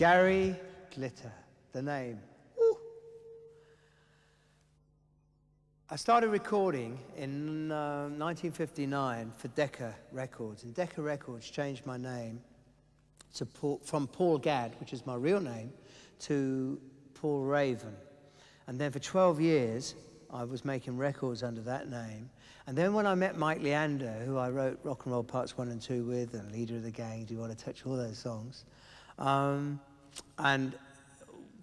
Gary Glitter, the name. Woo. I started recording in 1959 for Decca Records, and Decca Records changed my name to from Paul Gadd, which is my real name, to Paul Raven. And then for 12 years, I was making records under that name. And then when I met Mike Leander, who I wrote Rock and Roll Parts 1 and 2 with, and Leader of the Gang, Do You Want to Touch, all those songs, and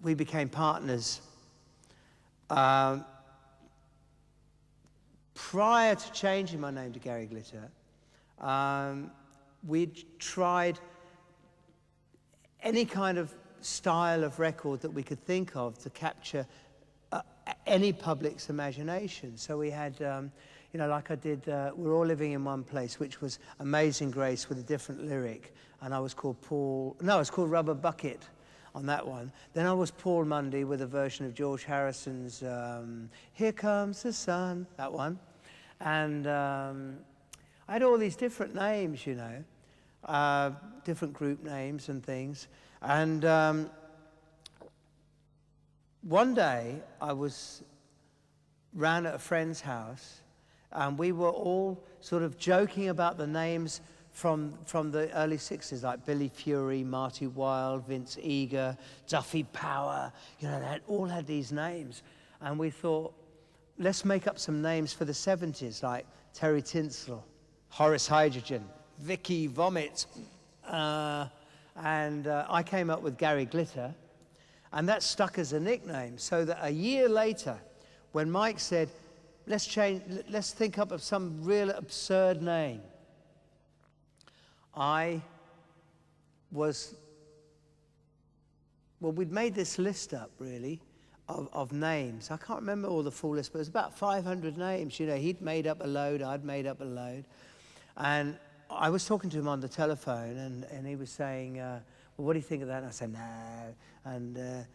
we became partners. Prior to changing my name to Gary Glitter, we'd tried any kind of style of record that we could think of to capture any public's imagination. So we had, you know, like I did, We're All Living in One Place, which was Amazing Grace with a different lyric. And I was called I was called Rubber Bucket on that one. Then I was Paul Mundy with a version of George Harrison's Here Comes the Sun, that one. And I had all these different names, you know, different group names and things. And one day I was round at a friend's house, and we were all sort of joking about the names from the early 60s, like Billy Fury, Marty Wilde, Vince Eager, Duffy Power. You know, they all had these names. And we thought, let's make up some names for the 70s, like Terry Tinsel, Horace Hydrogen, Vicky Vomit. And I came up with Gary Glitter, and that stuck as a nickname. So that a year later, when Mike said, let's think up of some real absurd name, we'd made this list up, really, of names. I can't remember all the full list, but it was about 500 names. You know, he'd made up a load, I'd made up a load. And I was talking to him on the telephone, and he was saying, well, what do you think of that? And I said, no. And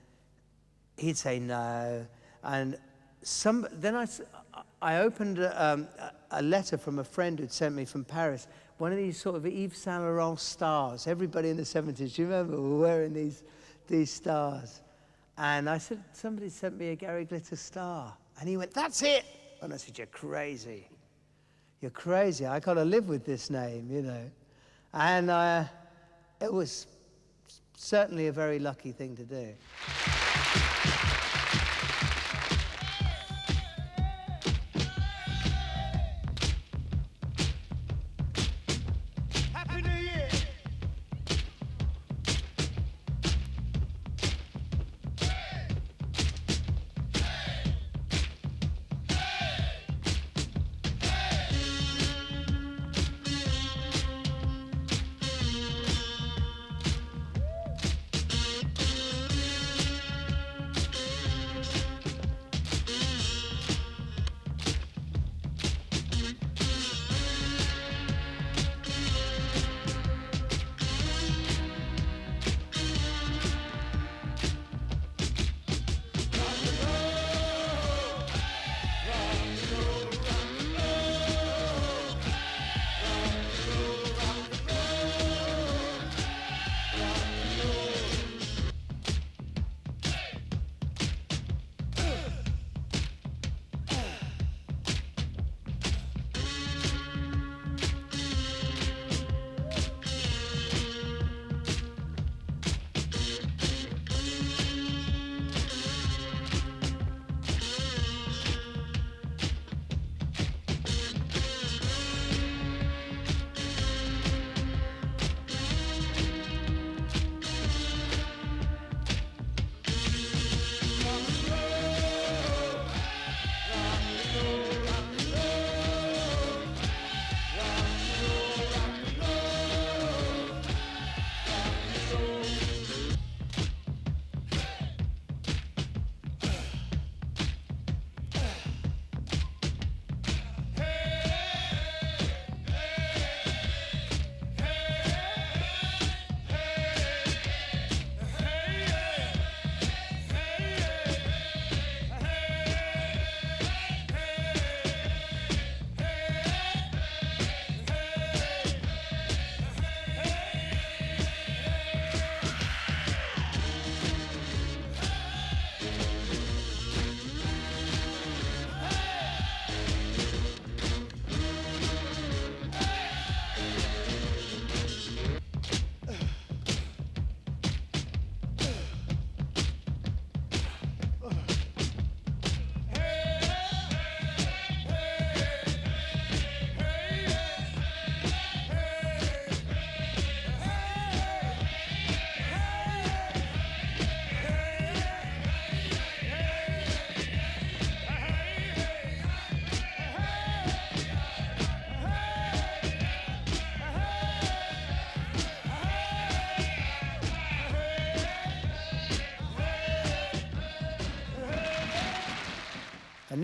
he'd say no. And then I opened a letter from a friend who'd sent me from Paris, one of these sort of Yves Saint Laurent stars. Everybody in the 70s, you remember, were wearing these stars. And I said, somebody sent me a Gary Glitter star. And he went, that's it. And I said, you're crazy. You're crazy. I got to live with this name, you know. And it was certainly a very lucky thing to do.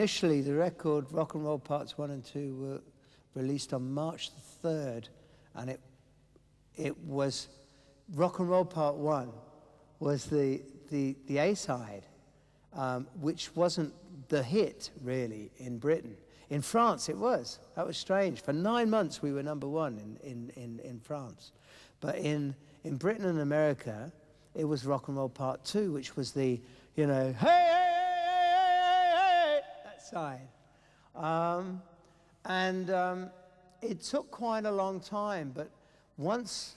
initially, the record Rock and Roll Parts 1 and 2 were released on March the 3rd, and it was Rock and Roll Part 1 was the A-side, which wasn't the hit, really, in Britain. In France, it was. That was strange. For 9 months, we were number one in France. But in Britain and America, it was Rock and Roll Part 2, which was the, you know, hey, hey, hey, hey, hey, that side. It took quite a long time, but once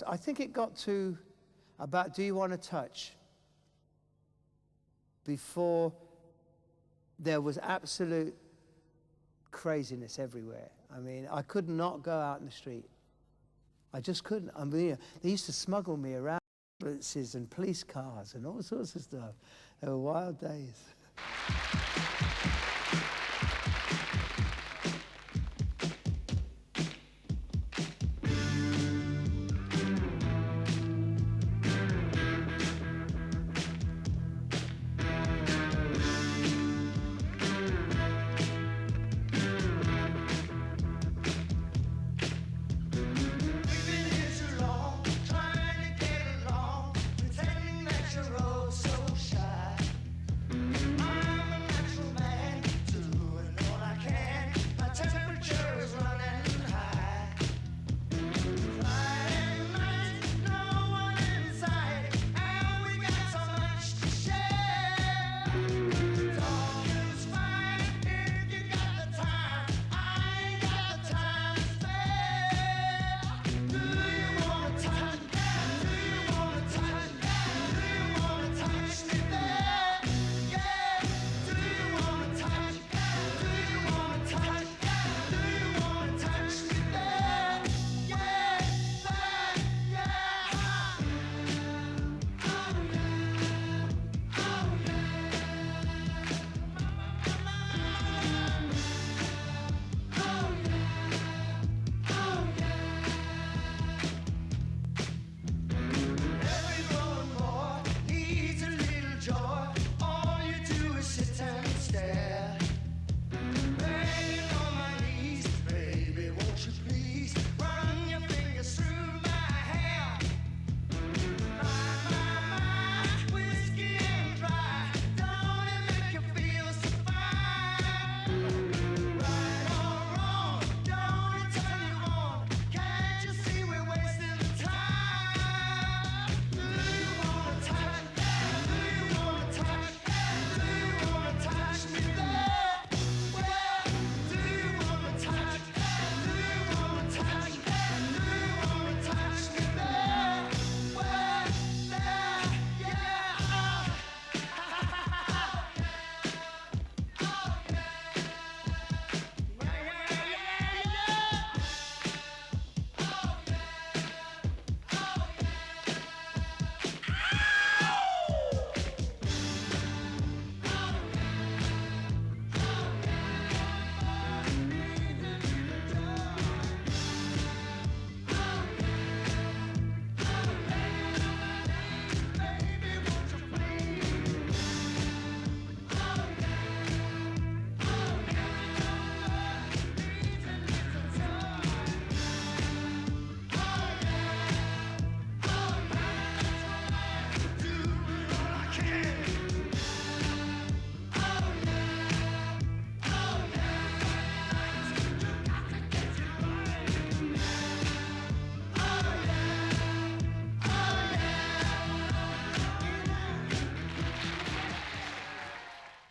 I think it got to about Do You Want to Touch before there was absolute craziness everywhere. I mean, I could not go out in the street. I just couldn't. I mean, they used to smuggle me around ambulances and police cars and all sorts of stuff. They were wild days.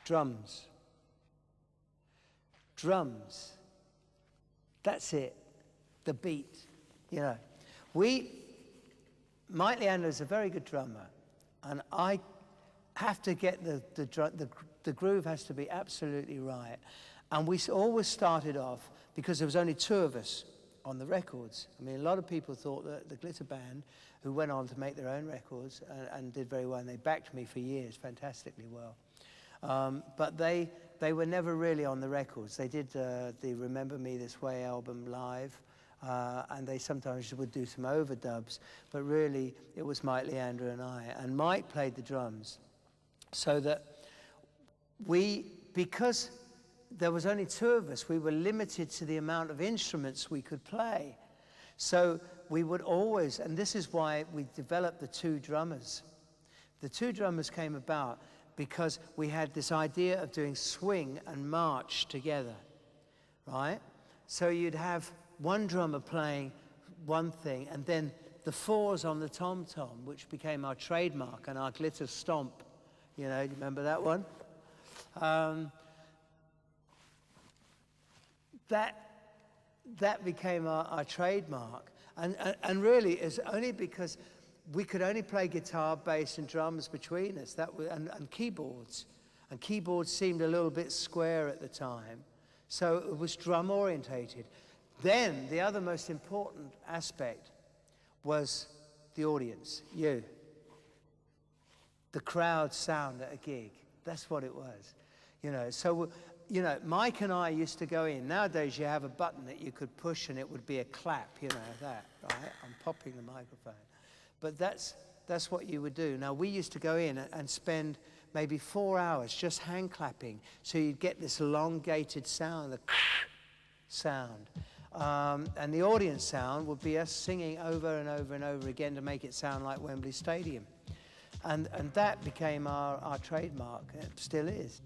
Drums. Drums. That's it. The beat. You know. Mike Leander is a very good drummer, and I have to get the groove has to be absolutely right. And we always started off, because there was only two of us on the records. I mean, a lot of people thought that the Glitter Band, who went on to make their own records and did very well, and they backed me for years fantastically well. But they were never really on the records. They did the Remember Me This Way album live, and they sometimes would do some overdubs, but really it was Mike Leander and I. And Mike played the drums, so that because there was only two of us, we were limited to the amount of instruments we could play. So we would always, and this is why we developed the two drummers. The two drummers came about because we had this idea of doing swing and march together, right? So you'd have one drummer playing one thing, and then the fours on the tom-tom, which became our trademark and our glitter stomp. You know, do you remember that one? That became our trademark. And really, it's only because we could only play guitar, bass, and drums between us, and keyboards. And keyboards seemed a little bit square at the time. So it was drum orientated. Then the other most important aspect was the audience, you. The crowd sound at a gig. That's what it was. You know, so, you know, Mike and I used to go in. Nowadays you have a button that you could push and it would be a clap, you know, that, right? I'm popping the microphone. But that's what you would do. Now, we used to go in and spend maybe 4 hours just hand clapping, so you'd get this elongated sound, the sound. And the audience sound would be us singing over and over and over again to make it sound like Wembley Stadium. And that became our trademark. It still is.